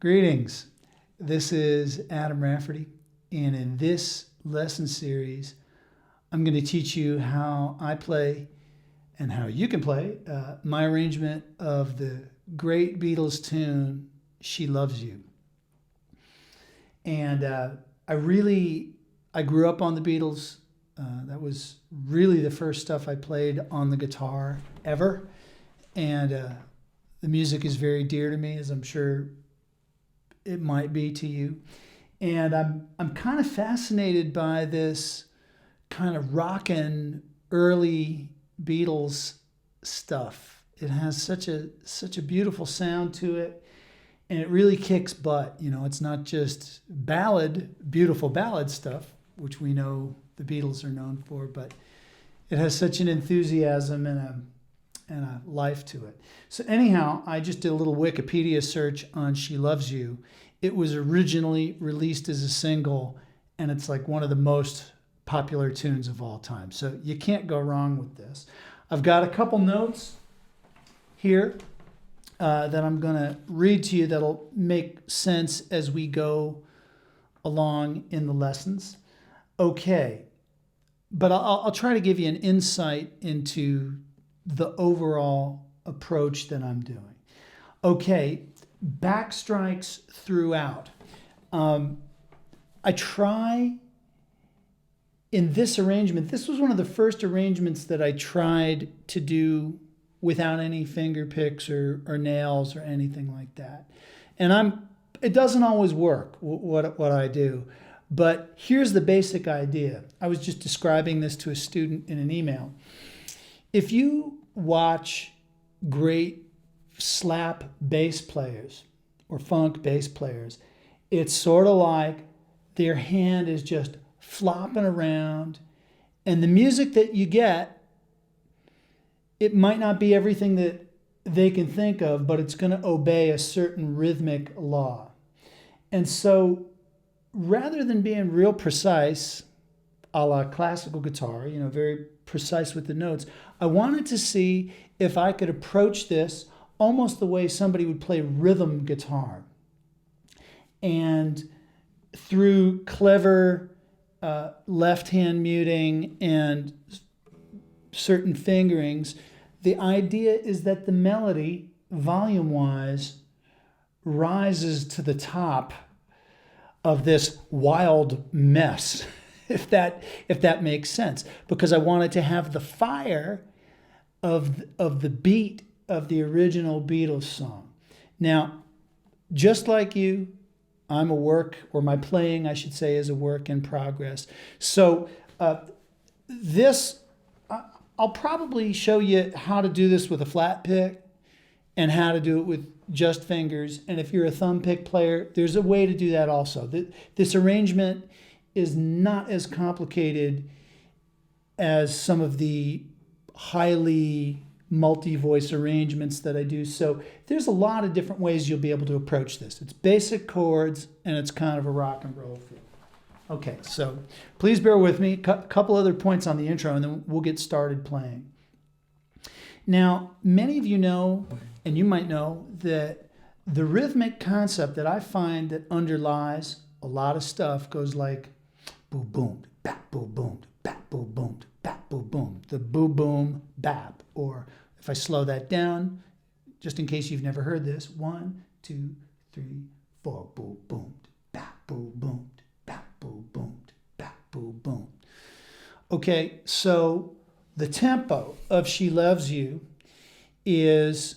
Greetings. This is Adam Rafferty, and in this lesson series, I'm going to teach you how I play and how you can play my arrangement of the great Beatles tune, She Loves You. And I grew up on the Beatles. That was really the first stuff I played on the guitar ever. And the music is very dear to me, as I'm sure it might be to you. And I'm kind of fascinated by this kind of rockin' early Beatles stuff. It has such a beautiful sound to it, and it really kicks butt. You know, it's not just beautiful ballad stuff, which we know the Beatles are known for, but it has such an enthusiasm and a life to it. So anyhow, I just did a little Wikipedia search on She Loves You. It was originally released as a single, and it's like one of the most popular tunes of all time. So you can't go wrong with this. I've got a couple notes here that I'm going to read to you that'll make sense as we go along in the lessons. Okay, but I'll try to give you an insight into the overall approach that I'm doing. Okay, backstrikes throughout. I try in this arrangement, this was one of the first arrangements that I tried to do without any finger picks or nails or anything like that. And it doesn't always work, what I do. But here's the basic idea. I was just describing this to a student in an email. If you watch great slap bass players or funk bass players, it's sort of like their hand is just flopping around, and the music that you get, it might not be everything that they can think of, but it's going to obey a certain rhythmic law. And so rather than being real precise, a la classical guitar, very precise with the notes, I wanted to see if I could approach this almost the way somebody would play rhythm guitar. And through clever left-hand muting and certain fingerings, the idea is that the melody, volume-wise, rises to the top of this wild mess, if that makes sense, because I wanted to have the fire of the beat of the original Beatles song. Now, just like you, my playing, I should say, is a work in progress. So I'll probably show you how to do this with a flat pick and how to do it with just fingers. And if you're a thumb pick player, there's a way to do that also. This arrangement is not as complicated as some of the highly multi-voice arrangements that I do. So there's a lot of different ways you'll be able to approach this. It's basic chords, and it's kind of a rock and roll feel. Okay, so please bear with me. A couple other points on the intro, and then we'll get started playing. Now, many of you know, and you might know, that the rhythmic concept that I find that underlies a lot of stuff goes like boom, boom, bap, boom, boom, bap, boom, boom, bap, boom, boom. The boom, boom, bap. Or if I slow that down, just in case you've never heard this, 1, 2, 3, 4, boom, boom, bap, boom, boom, bap, boom, boom, bap, boom, boom. Okay, so the tempo of She Loves You is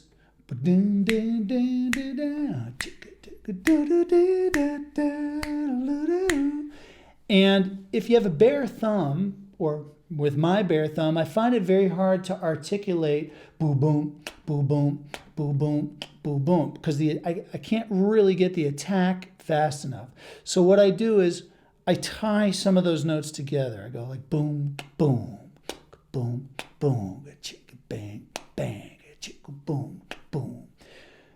and if you have a bare thumb, or with my bare thumb, I find it very hard to articulate boom, boom, boom, boom, boom, boom, boom, boom, because I can't really get the attack fast enough. So what I do is I tie some of those notes together. I go like boom, boom, boom, boom, chicka, bang, bang, chicka, boom, boom.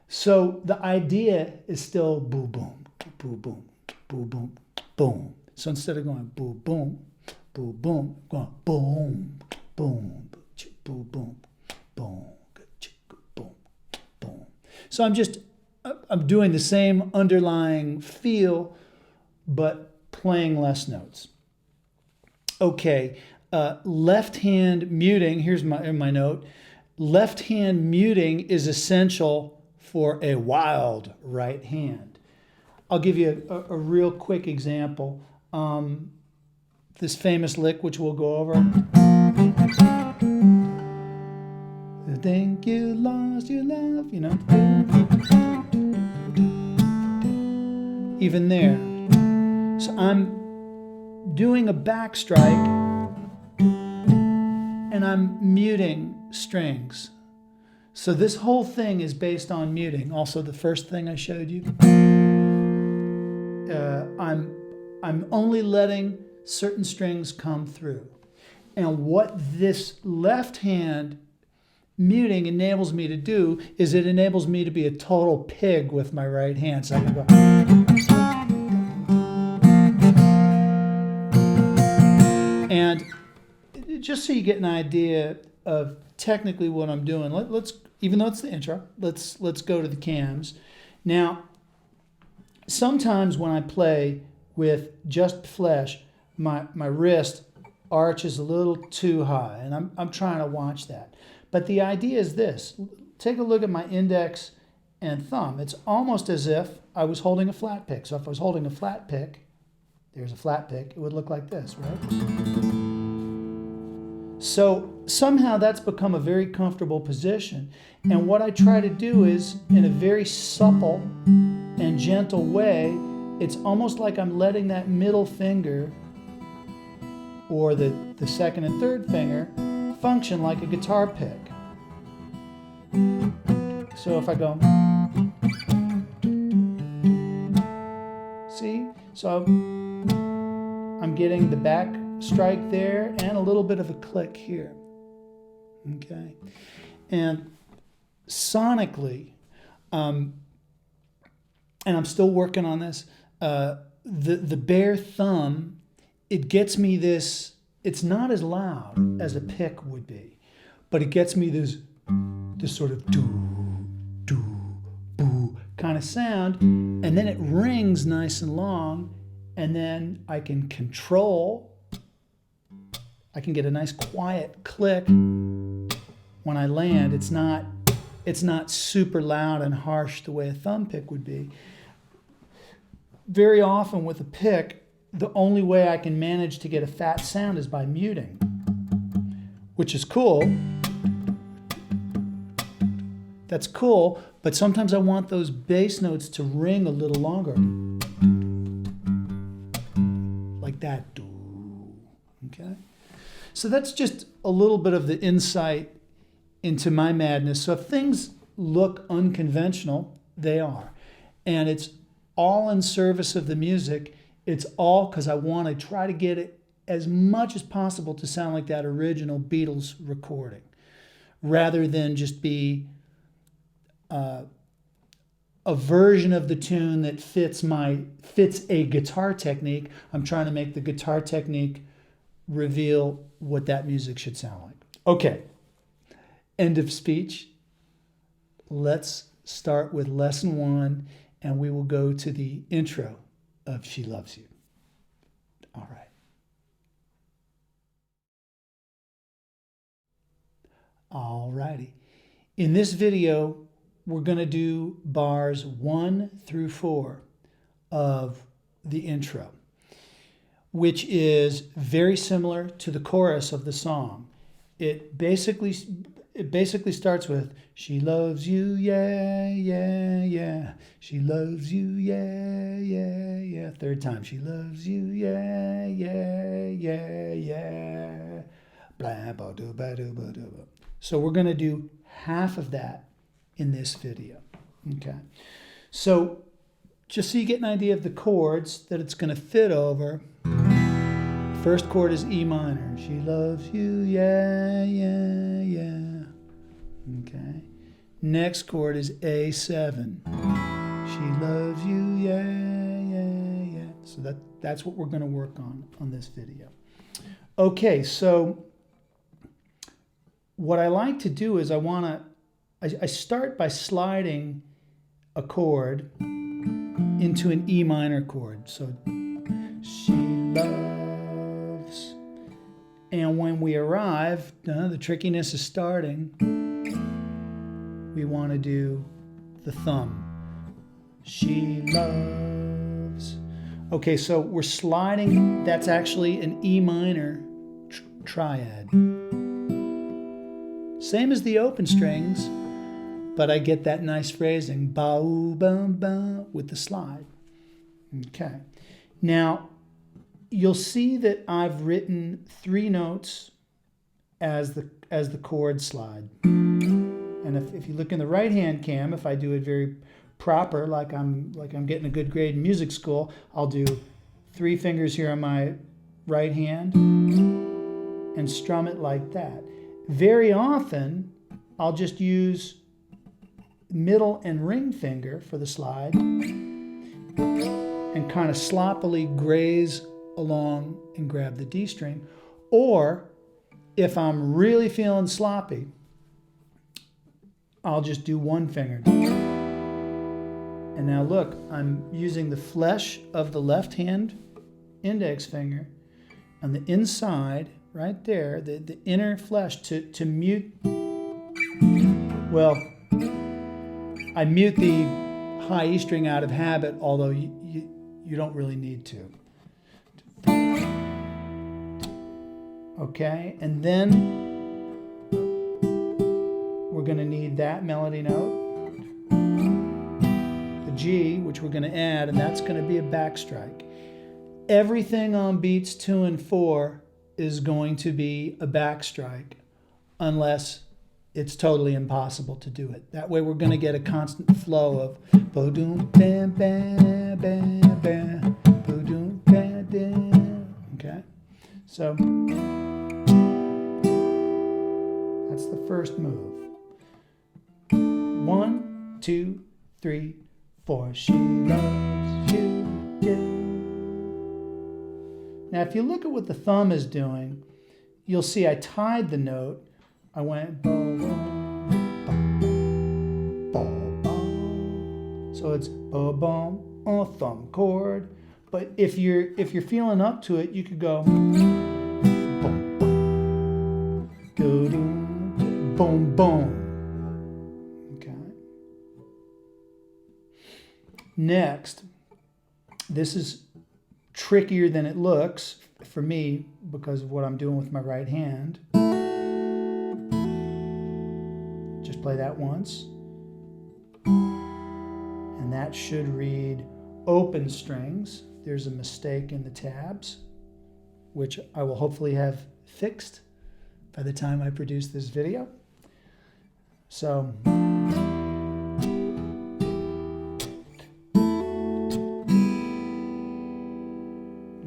So the idea is still boom, boom, boom, boom, boom, boom, boom. So instead of going boom, boom, boom, boom, I'm going boom, boom, boom, boom, boom, boom, boom. So I'm just I'm doing the same underlying feel, but playing less notes. Okay, left hand muting, here's my note. Left hand muting is essential for a wild right hand. I'll give you a real quick example. This famous lick, which we'll go over. I think you lost your love, you know. Even there. So I'm doing a back strike and I'm muting strings. So this whole thing is based on muting. Also, the first thing I showed you. I'm only letting certain strings come through. And what this left hand muting enables me to do is it enables me to be a total pig with my right hand. So I can go. And just so you get an idea of technically what I'm doing, let's even though it's the intro, let's go to the cams. Now, sometimes when I play with just flesh, my wrist arches a little too high, and I'm trying to watch that. But the idea is this. Take a look at my index and thumb. It's almost as if I was holding a flat pick. So if I was holding a flat pick, there's a flat pick, it would look like this, right? So somehow that's become a very comfortable position. And what I try to do is, in a very supple and gentle way, it's almost like I'm letting that middle finger or the second and third finger function like a guitar pick. So if I go, see? So I'm getting the back strike there and a little bit of a click here. Okay. And sonically, and I'm still working on this, the bare thumb, it gets me this, it's not as loud as a pick would be, but it gets me this sort of doo, doo, boo kind of sound, and then it rings nice and long, and then I can control, I can get a nice quiet click when I land. It's not super loud and harsh the way a thumb pick would be. Very often with a pick, the only way I can manage to get a fat sound is by muting, which is cool. That's cool, but sometimes I want those bass notes to ring a little longer. Like that. Okay? So that's just a little bit of the insight into my madness. So if things look unconventional, they are. And it's all in service of the music. It's all because I want to try to get it as much as possible to sound like that original Beatles recording, rather than just be a version of the tune that fits a guitar technique. I'm trying to make the guitar technique reveal what that music should sound like. Okay, end of speech. Let's start with lesson 1, and we will go to the intro of She Loves You. All right. All righty. In this video, we're going to do bars 1 through 4 of the intro, which is very similar to the chorus of the song. It basically starts with, she loves you, yeah, yeah, yeah. She loves you, yeah, yeah, yeah. Third time, she loves you, yeah, yeah, yeah, yeah. Blah, ba, do, ba, do, ba, do, ba. So we're going to do half of that in this video. Okay. So just so you get an idea of the chords that it's going to fit over, first chord is E minor. She loves you, yeah, yeah, yeah. Okay. Next chord is A7. She loves you, yeah, yeah, yeah. So that's what we're going to work on this video. Okay, so what I like to do is I start by sliding a chord into an E minor chord. So she loves. And when we arrive, the trickiness is starting. We want to do the thumb. She loves. Okay, so we're sliding. That's actually an E minor triad. Same as the open strings, but I get that nice phrasing, ba ba ba, with the slide. Okay. Now, you'll see that I've written 3 notes as the chord slide. And if you look in the right-hand cam, if I do it very proper, like I'm getting a good grade in music school, I'll do 3 fingers here on my right hand and strum it like that. Very often, I'll just use middle and ring finger for the slide and kind of sloppily graze along and grab the D string. Or if I'm really feeling sloppy, I'll just do 1 finger. And now look, I'm using the flesh of the left hand index finger on the inside, right there, the inner flesh to mute. Well, I mute the high E string out of habit, although you don't really need to. Okay, and then we're going to need that melody note, the G, which we're going to add, and that's going to be a backstrike. Everything on beats 2 and 4 is going to be a backstrike unless it's totally impossible to do it. That way we're going to get a constant flow of bo-doom, bam, bam, bam, bam, bo-doom, bam, bam. Okay? So that's the first move. 1, 2, 3, 4. She loves you, yeah. Now, if you look at what the thumb is doing, you'll see I tied the note. I went bo, bo, bo. So it's bo, bo, thumb chord. But if you're feeling up to it, you could go boom, boom, go doom, boom, boom. Okay. Next, this is trickier than it looks for me because of what I'm doing with my right hand. Just play that once. And that should read open strings. There's a mistake in the tabs, which I will hopefully have fixed by the time I produce this video. So,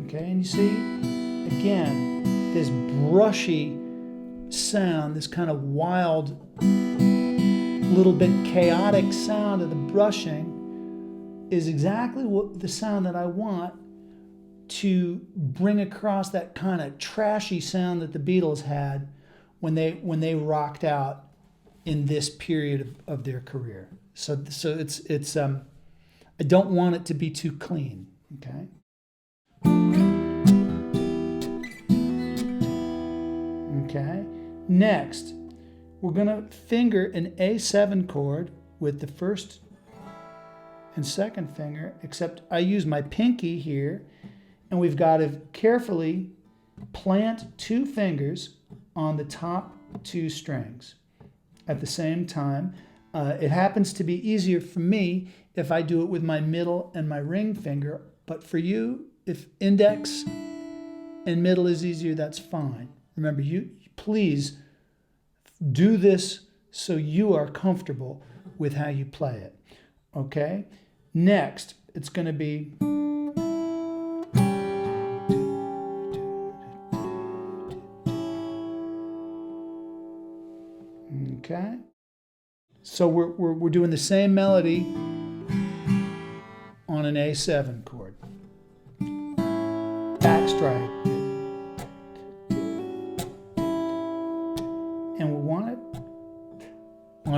okay, and you see, again, this brushy sound, this kind of wild, little bit chaotic sound of the brushing is exactly what the sound that I want to bring across that kind of trashy sound that the Beatles had when they rocked out in this period of their career. So it's I don't want it to be too clean, okay? Okay. Next, we're gonna finger an A7 chord with the first and second finger, except I use my pinky here, and we've got to carefully plant 2 fingers on the top 2 strings at the same time. It happens to be easier for me if I do it with my middle and my ring finger, but for you, if index and middle is easier, that's fine. Remember, you please do this so you are comfortable with how you play it. Okay? Next, it's going to be okay. So we're doing the same melody on an A7 chord. Backstrike. And we want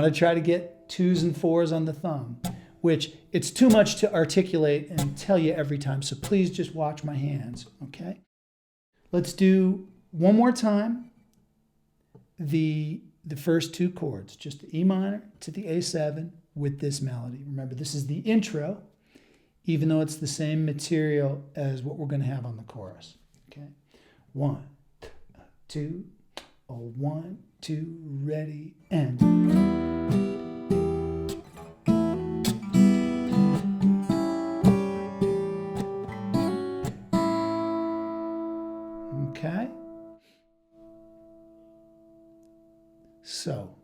to try to get 2s and 4s on the thumb. which it's too much to articulate and tell you every time. So please just watch my hands, okay? Let's do one more time the first two chords, just the E minor to the A7 with this melody. Remember, this is the intro, even though it's the same material as what we're going to have on the chorus. Okay, 1, 2, 1, 2, ready, and. Okay. So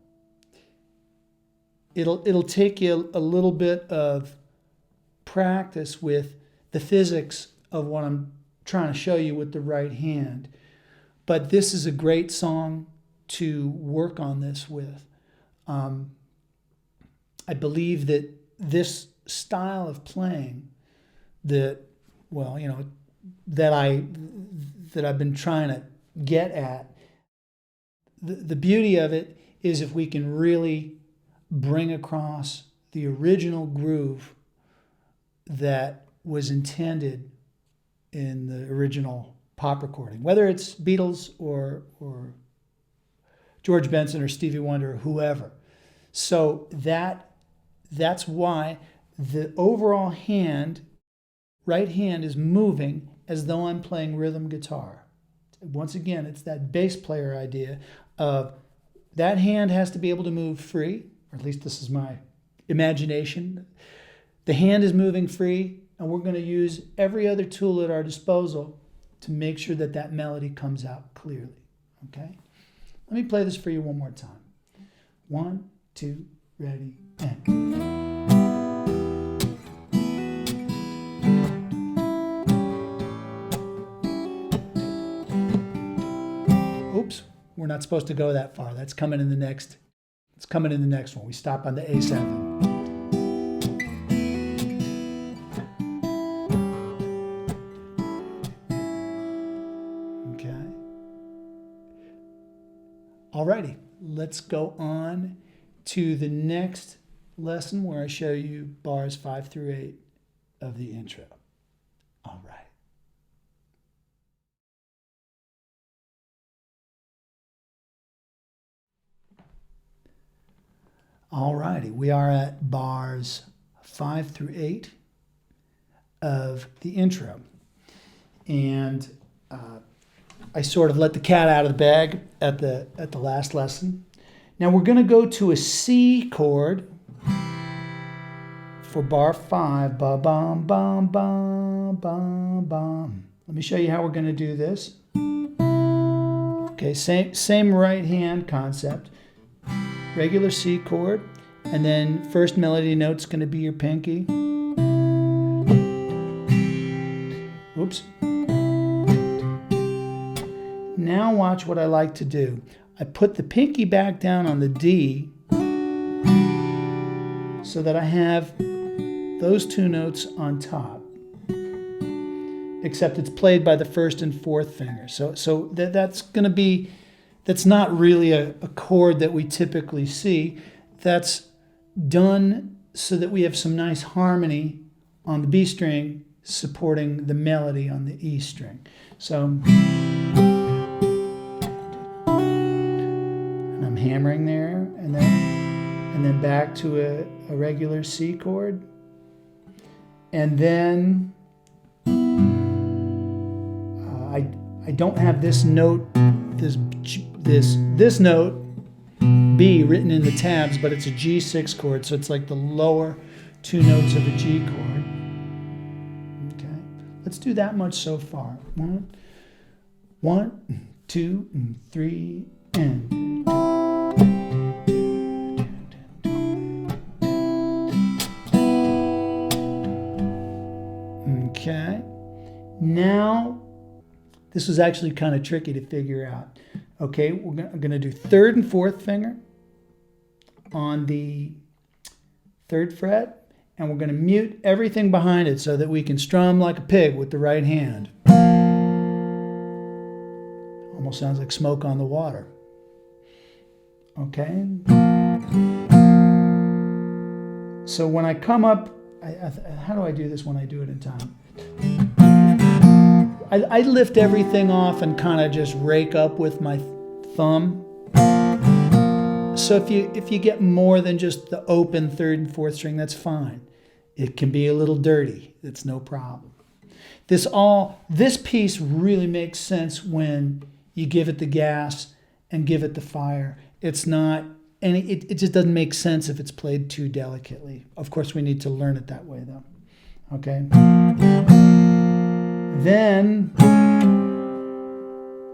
it'll take you a little bit of practice with the physics of what I'm trying to show you with the right hand. But this is a great song to work on this with. I believe that this style of playing that I've been trying to get at, the beauty of it is if we can really bring across the original groove that was intended in the original pop recording, whether it's Beatles or George Benson or Stevie Wonder or whoever. So that's why the overall right hand is moving as though I'm playing rhythm guitar. Once again, it's that bass player idea of that hand has to be able to move free, or at least this is my imagination. The hand is moving free, and we're going to use every other tool at our disposal to make sure that that melody comes out clearly. Okay? Let me play this for you one more time. 1, 2, ready, and. Oops, we're not supposed to go that far. That's coming in the next. It's coming in the next one. We stop on the A7. Okay. Alrighty, let's go on to the next lesson where I show you bars 5 through 8 of the intro. All right. Alrighty, we are at bars 5 through 8 of the intro. And I sort of let the cat out of the bag at the last lesson. Now we're going to go to a C chord for bar 5. Ba bum bum bum bum bum. Let me show you how we're going to do this. Okay, same right hand concept. Regular C chord, and then first melody note's going to be your pinky. Oops. Now watch what I like to do. I put the pinky back down on the D so that I have those two notes on top, except it's played by the first and fourth finger. So that's not really a chord that we typically see. That's done so that we have some nice harmony on the B string supporting the melody on the E string. So, and I'm hammering there, and then back to a regular C chord. And then I don't have this note, this note B written in the tabs, but it's a G6 chord, so it's like the lower two notes of a G chord. Okay, let's do that much so far. 1, 2, 3, and. Okay, now this was actually kind of tricky to figure out. Okay, we're going to do third and fourth finger on the third fret, and we're going to mute everything behind it so that we can strum like a pig with the right hand. Almost sounds like Smoke on the Water. Okay? So when I come up how do I do this when I do it in time? I lift everything off and kind of just rake up with my thumb. So if you get more than just the open third and fourth string, that's fine. It can be a little dirty. It's no problem. This piece really makes sense when you give it the gas and give it the fire. It just doesn't make sense if it's played too delicately. Of course, we need to learn it that way, though. Okay. Then,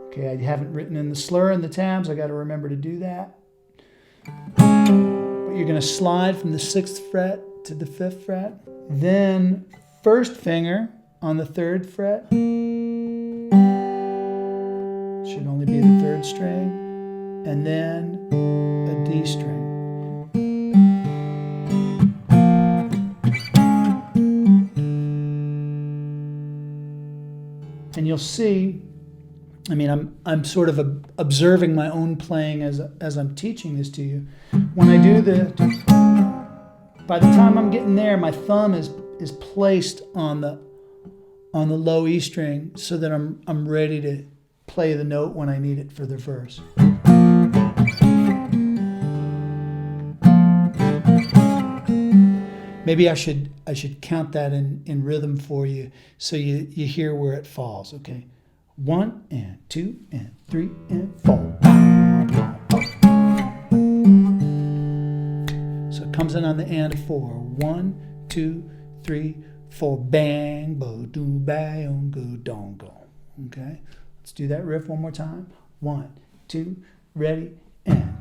okay, I haven't written in the slur and the tabs. I got to remember to do that. But you're going to slide from the 6th fret to the 5th fret. Then, first finger on the 3rd fret. Should only be the 3rd string. And then a D string. And you'll see, I mean, I'm sort of observing my own playing as I'm teaching this to you. When I do by the time I'm getting there, my thumb is placed on the low E string so that I'm ready to play the note when I need it for the verse. Maybe I should count that in rhythm for you so you hear where it falls, okay? 1 and 2 and 3 and 4. So it comes in on the and 4. 1, 2, 3, 4. Bang, bo, do, bang, go, don, go. Okay? Let's do that riff one more time. 1, 2, ready, and.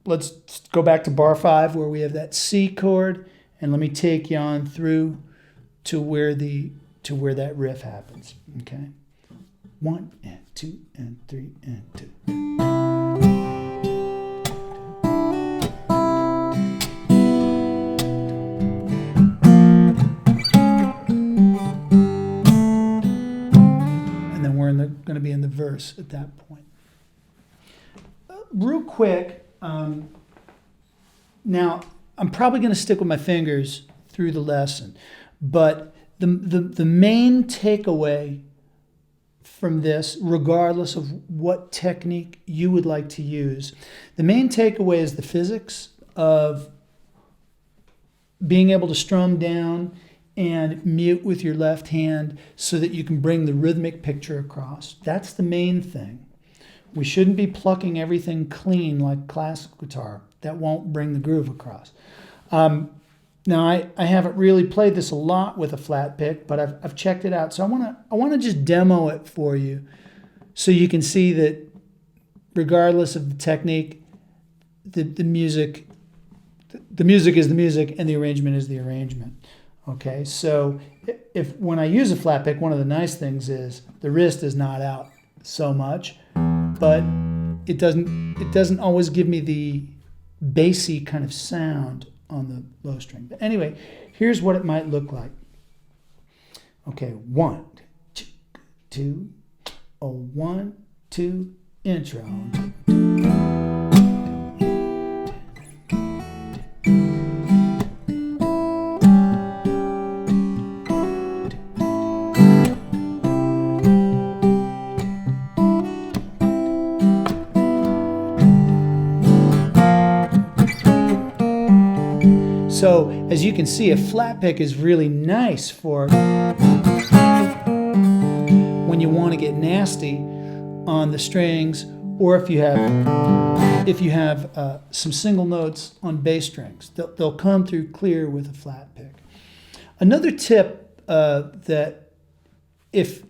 Let's go back to bar 5 where we have that C chord, and let me take you on through to where that riff happens. Okay, 1 and 2 and 3 and 2. And then we're going to be in the verse at that point. Real quick. Now, I'm probably going to stick with my fingers through the lesson, but the main takeaway from this, regardless of what technique you would like to use, the main takeaway is the physics of being able to strum down and mute with your left hand so that you can bring the rhythmic picture across. That's the main thing. We shouldn't be plucking everything clean like classical guitar. That won't bring the groove across. Now, I haven't really played this a lot with a flat pick, but I've checked it out. So I want to just demo it for you so you can see that regardless of the technique, the music is the music and the arrangement is the arrangement. Okay, so if when I use a flat pick, one of the nice things is the wrist is not out so much, but it doesn't always give me the bassy kind of sound on the low string. But anyway, here's what it might look like. Okay, 1, 2, 1, 2, intro. So, as you can see, a flat pick is really nice for when you want to get nasty on the strings, or if you have some single notes on bass strings. They'll come through clear with a flat pick. Another tip that if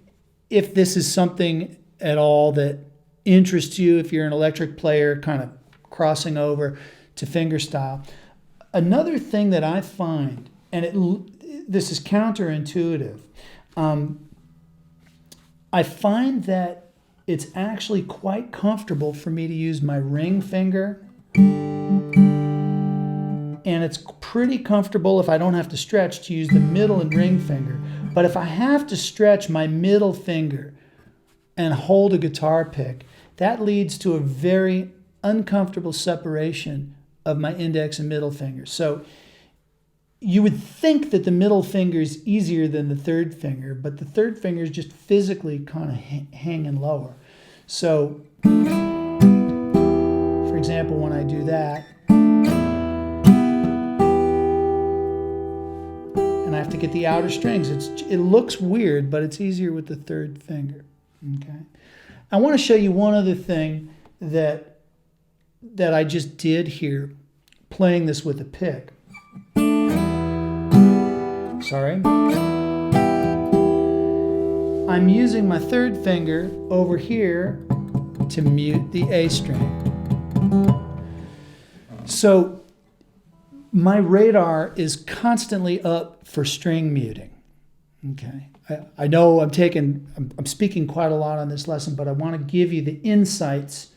this is something at all that interests you, if you're an electric player kind of crossing over to fingerstyle, another thing that I find, and this is counterintuitive, I find that it's actually quite comfortable for me to use my ring finger, and it's pretty comfortable if I don't have to stretch to use the middle and ring finger. But if I have to stretch my middle finger and hold a guitar pick, that leads to a very uncomfortable separation of my index and middle finger. So you would think that the middle finger is easier than the third finger, but the third finger is just physically kind of hanging lower. So, for example, when I do that, and I have to get the outer strings, it looks weird, but it's easier with the third finger. Okay. I want to show you one other thing that I just did here, playing this with a pick. Sorry. I'm using my third finger over here to mute the A string. So my radar is constantly up for string muting. Okay. I know I'm speaking quite a lot on this lesson, but I want to give you the insights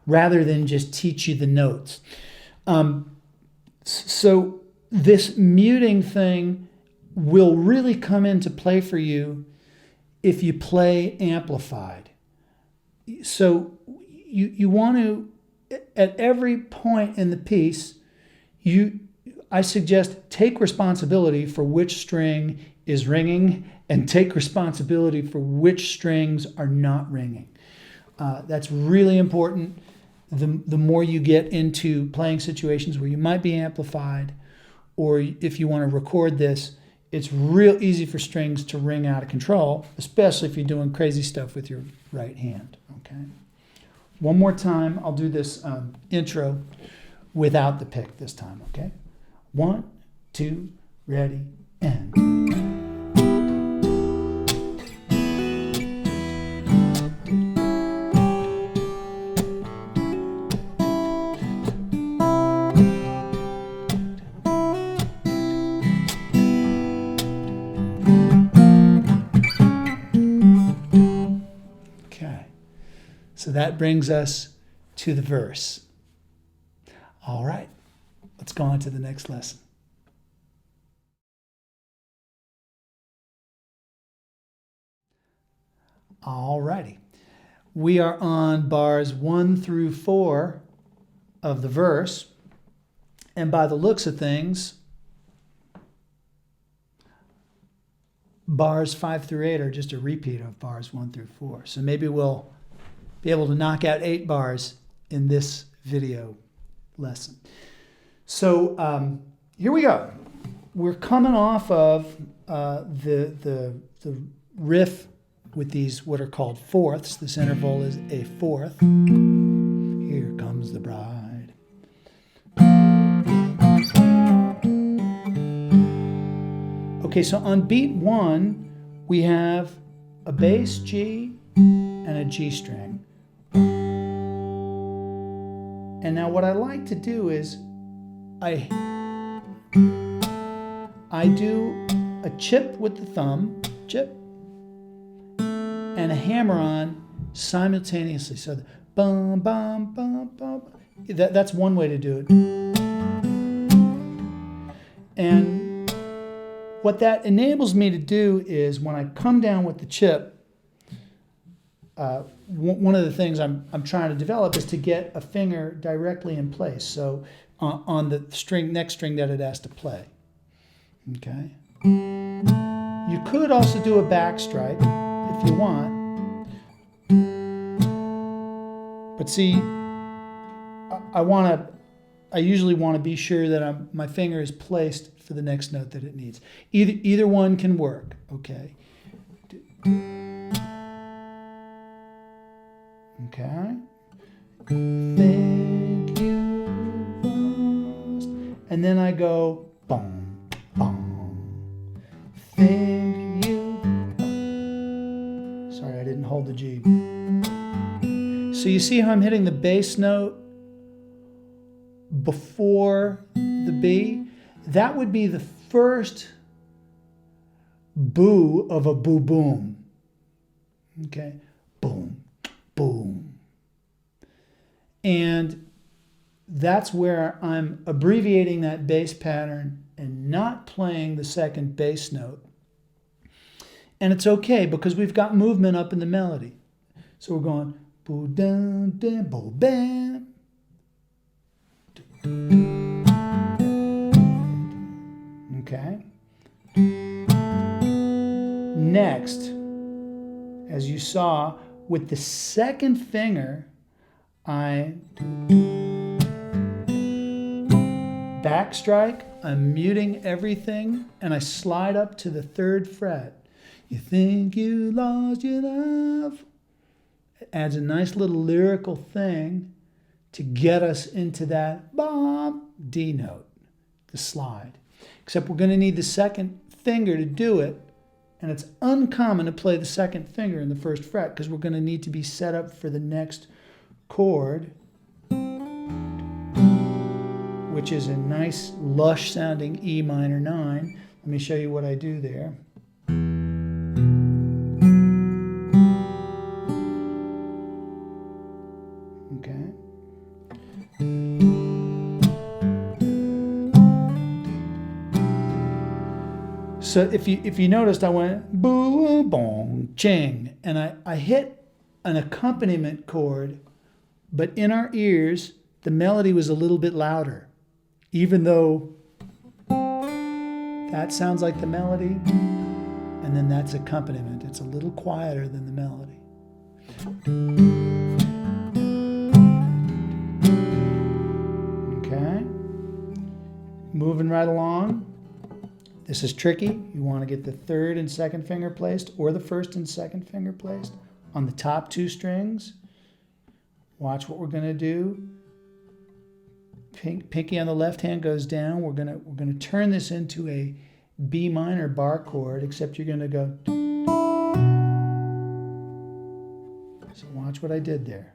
rather than just teach you the notes. So this muting thing will really come into play for you if you play amplified. So you want to, at every point in the piece, I suggest take responsibility for which string is ringing and take responsibility for which strings are not ringing. That's really important. The more you get into playing situations where you might be amplified, or if you want to record this, it's real easy for strings to ring out of control, especially if you're doing crazy stuff with your right hand. Okay. One more time, I'll do this intro without the pick this time. Okay. 1, 2, ready, and. So that brings us to the verse. All right, let's go on to the next lesson. All righty. We are on bars 1 through 4 of the verse. And by the looks of things, bars 5 through 8 are just a repeat of bars 1 through 4. So maybe we'll be able to knock out 8 bars in this video lesson. So here we go. We're coming off of the riff with these what are called fourths. This interval is a fourth. Here comes the bride. Okay, so on beat 1, we have a bass G and a G string. And now what I like to do is I do a chip with the thumb, chip, and a hammer-on simultaneously. So the bum, bum, bum, bum. That's one way to do it. And what that enables me to do is when I come down with the chip, one of the things I'm trying to develop is to get a finger directly in place. So on the next string that it has to play. Okay. You could also do a back strike if you want. But see, I usually want to be sure that my finger is placed for the next note that it needs. Either one can work. Okay. Okay. Think you must. And then I go boom, boom. Think you. Sorry, I didn't hold the G. So you see how I'm hitting the bass note before the B? That would be the first boo of a boo boom. Okay. Boom. Boom. And that's where I'm abbreviating that bass pattern and not playing the second bass note. And it's okay because we've got movement up in the melody. So we're going boo dun dun boo bam. Okay. Next, as you saw, with the second finger, I backstrike, I'm muting everything, and I slide up to the 3rd fret. You think you lost your love. It adds a nice little lyrical thing to get us into that D note, the slide. Except we're going to need the second finger to do it, and it's uncommon to play the second finger in the 1st fret because we're going to need to be set up for the next chord, which is a nice lush sounding E minor 9. Let me show you what I do there. Okay. So if you noticed, I went boo bong ching, and I hit an accompaniment chord, but in our ears the melody was a little bit louder, even though that sounds like the melody, and then that's accompaniment. It's a little quieter than the melody. Okay, moving right along. This is tricky. You want to get the 3rd and 2nd finger placed, or the 1st and 2nd finger placed on the top 2 strings. Watch what we're going to do. Pinky on the left hand goes down. We're going to turn this into a B minor bar chord, except you're going to go. So watch what I did there.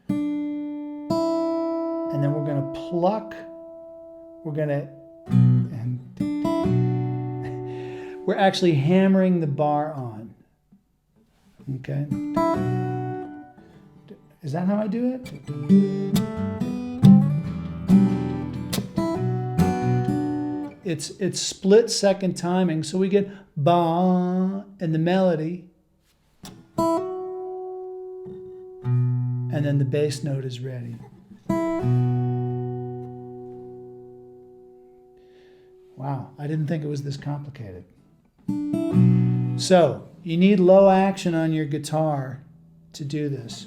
And then we're going to pluck. We're actually hammering the bar on. Okay? Is that how I do it? It's split second timing, so we get ba and the melody, and then the bass note is ready. Wow, I didn't think it was this complicated. So, you need low action on your guitar to do this.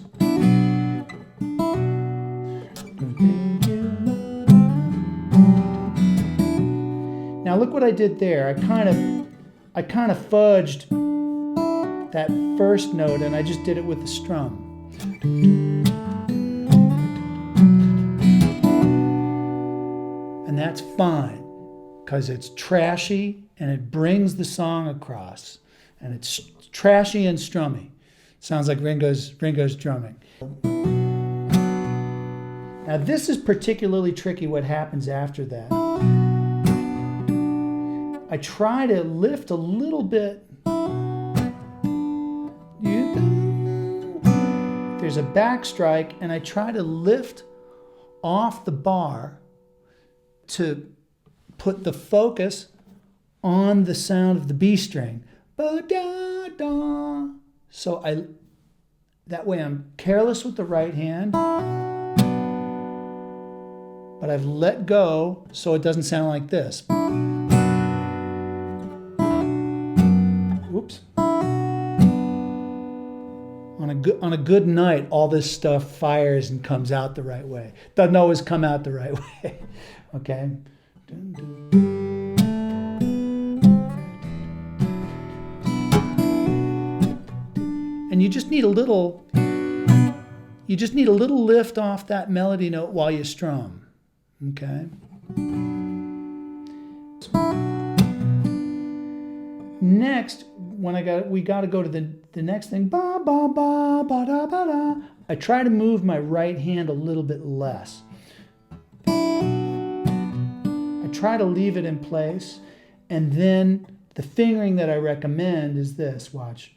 Now look what I did there. I kind of fudged that first note, and I just did it with the strum. And that's fine, because it's trashy and it brings the song across. And it's trashy and strummy. Sounds like Ringo's drumming. Now this is particularly tricky, what happens after that. I try to lift a little bit. There's a backstrike, and I try to lift off the bar to put the focus on the sound of the B string. Ba-da-da. So that way I'm careless with the right hand, but I've let go so it doesn't sound like this. Oops. On a good night, all this stuff fires and comes out the right way. Doesn't always come out the right way. Okay? And you just need a little lift off that melody note while you strum. Okay? Next, we got to go to the next thing. Ba ba ba ba da ba da. I try to move my right hand a little bit less. I try to leave it in place, and then the fingering that I recommend is this. Watch.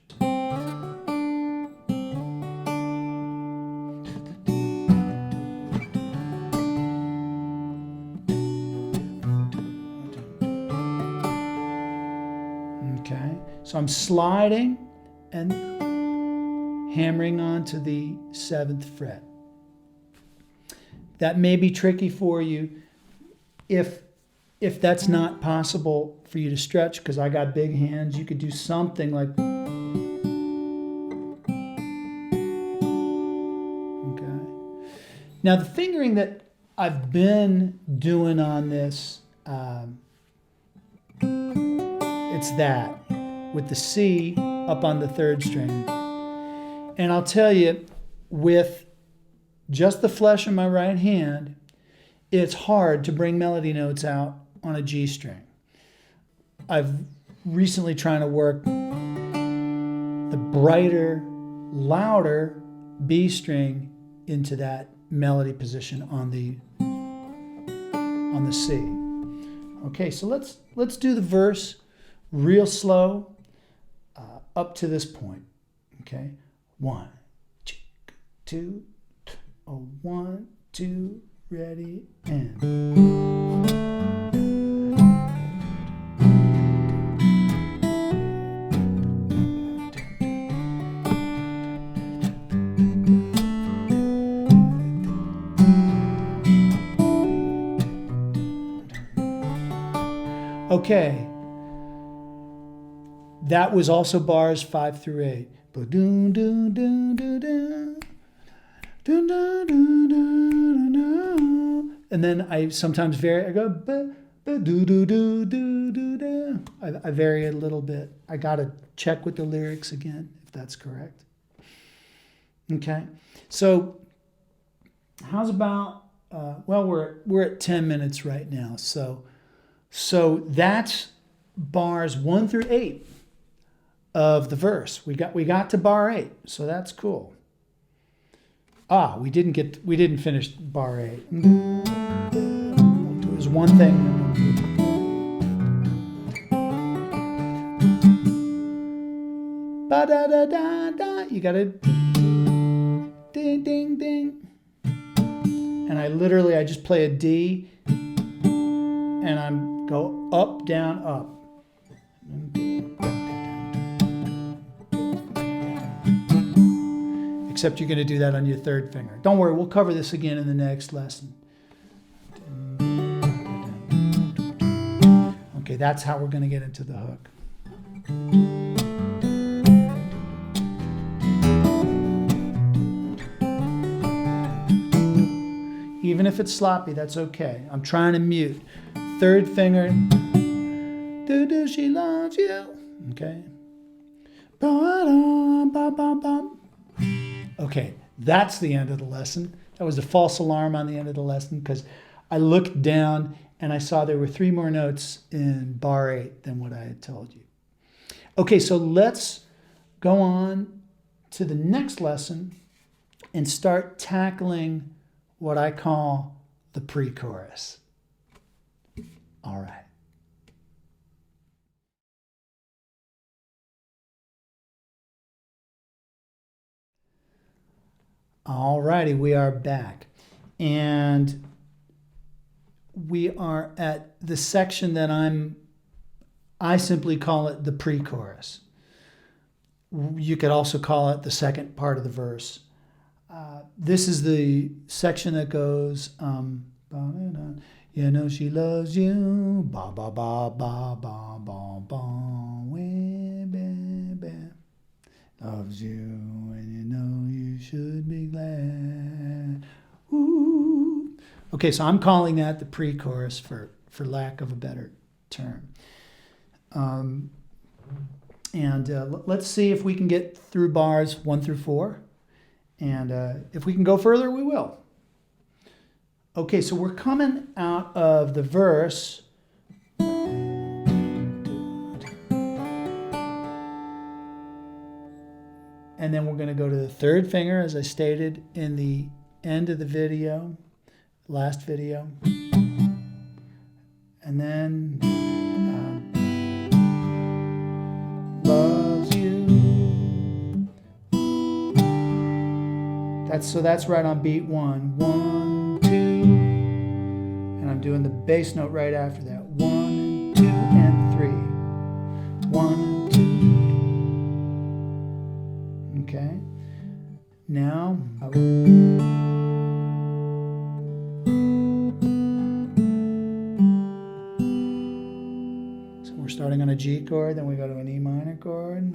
Okay, so I'm sliding and hammering onto the 7th fret. That may be tricky for you, if that's not possible for you to stretch, because I got big hands, you could do something like, okay. Now the fingering that I've been doing on this, it's that, with the C up on the third string. And I'll tell you, with just the flesh in my right hand, it's hard to bring melody notes out on a G string. I've recently trying to work the brighter, louder B string into that melody position on the C. Okay, so let's do the verse real slow up to this point. Okay, 1, 2, 1, 2, ready, and. Okay, that was also bars 5 through 8. And then I sometimes vary. I go, I vary it a little bit. I got to check with the lyrics again, if that's correct. Okay, so how's about, well, we're at 10 minutes right now. So that's bars 1 through 8 of the verse. We got to bar 8, so that's cool. We didn't finish bar 8. It was one thing. Ba da da da da. You gotta ding ding ding. And I just play a D, and I'm go up down up. Except you're going to do that on your third finger. Don't worry, we'll cover this again in the next lesson. Okay, that's how we're going to get into the hook. Even if it's sloppy, that's okay. I'm trying to mute. Third finger. Do she loves you? Okay. Okay, that's the end of the lesson. That was a false alarm on the end of the lesson because I looked down and I saw there were 3 more notes in bar 8 than what I had told you. Okay, so let's go on to the next lesson and start tackling what I call the pre-chorus. All right. All righty, we are back. And we are at the section that I simply call it the pre-chorus. You could also call it the second part of the verse. This is the section that goes, you know she loves you, ba ba ba ba ba ba ba, we ba ba, loves you, and you know you should be glad. Ooh. Okay, so I'm calling that the pre-chorus for lack of a better term. Let's see if we can get through bars 1 through 4. And if we can go further, we will. Okay, so we're coming out of the verse. And then we're going to go to the third finger, as I stated in the end of the video, last video. And then loves you. That's right on beat 1. 1, 2. And I'm doing the bass note right after that. 1, 2, and 3. 1, 2. Okay. Now starting on a G chord, then we go to an E minor chord.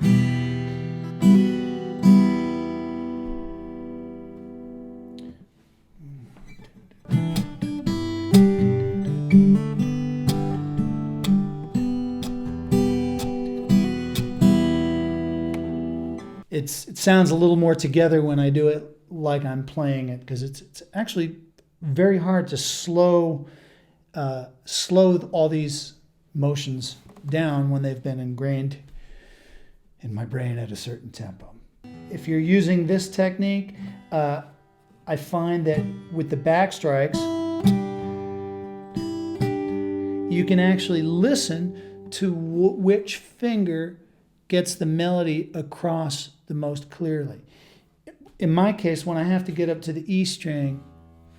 It sounds a little more together when I do it like I'm playing it, because it's actually very hard to slow all these motions down when they've been ingrained in my brain at a certain tempo. If you're using this technique, I find that with the backstrikes, you can actually listen to which finger gets the melody across the most clearly. In my case, when I have to get up to the E string,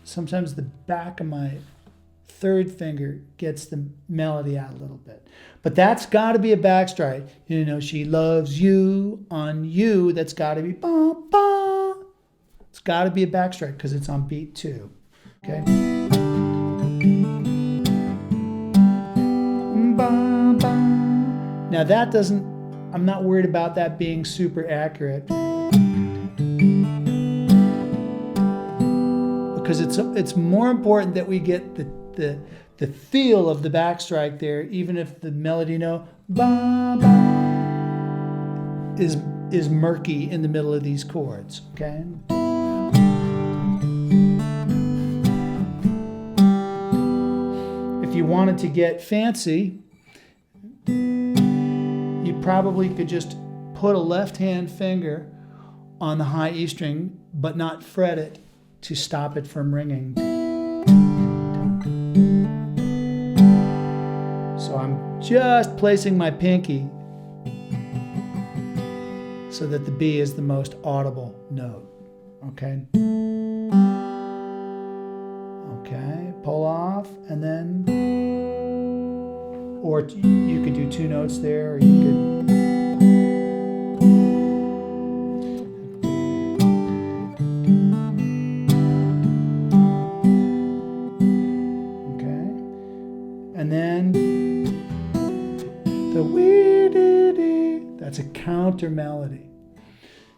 sometimes the back of my third finger gets the melody out a little bit. But that's got to be a backstrike. You know, she loves you on you. That's got to be ba ba. It's got to be a backstrike because it's on beat 2. Okay. Ba ba. Now that doesn't. I'm not worried about that being super accurate, because it's more important that we get the feel of the backstrike there, even if the melody note ba ba is murky in the middle of these chords. Okay. If you wanted to get fancy, you probably could just put a left-hand finger on the high E string, but not fret it to stop it from ringing. So I'm just placing my pinky so that the B is the most audible note. Okay? Okay, pull off, and then, or you could do 2 notes there, or you could. Okay. And then the wee-dee-dee, that's a counter melody.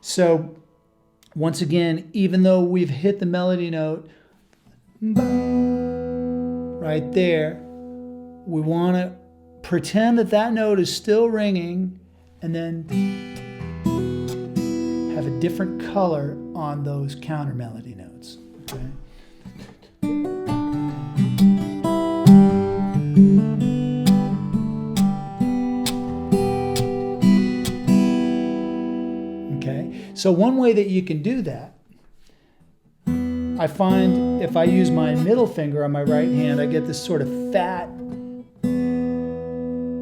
So once again, even though we've hit the melody note right there, we want to pretend that note is still ringing, and then have a different color on those counter melody notes. Okay. Okay. So one way that you can do that, I find if I use my middle finger on my right hand, I get this sort of fat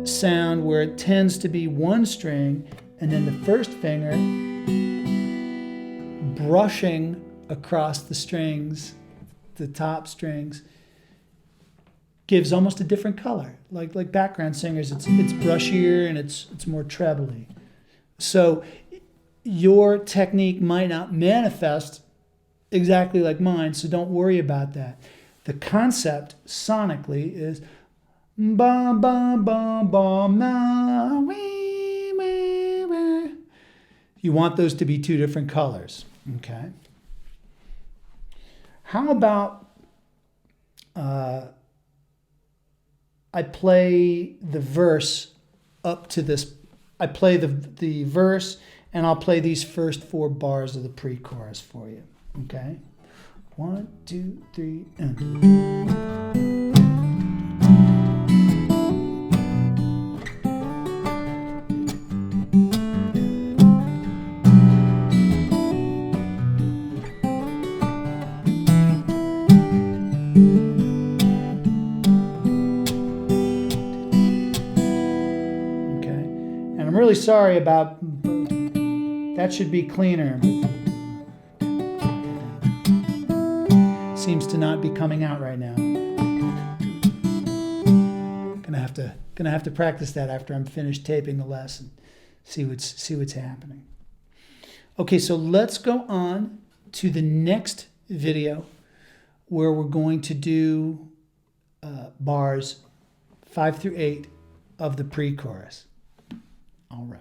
sound where it tends to be one string, and then the first finger brushing across the strings, the top strings, gives almost a different color. Like background singers, it's brushier and it's more trebly. So your technique might not manifest exactly like mine, so don't worry about that. The concept sonically is ba ba ba ba ma wee wee wee. You want those to be 2 different colors. Okay. How about I play the verse up to this. I play the verse, and I'll play these first 4 bars of the pre-chorus for you. Okay. 1, 2, 3, and. I'm really sorry about that. Should be cleaner. Seems to not be coming out right now. Gonna have to practice that after I'm finished taping the lesson. See what's happening. Okay, so let's go on to the next video where we're going to do bars 5 through 8 of the pre-chorus. All right.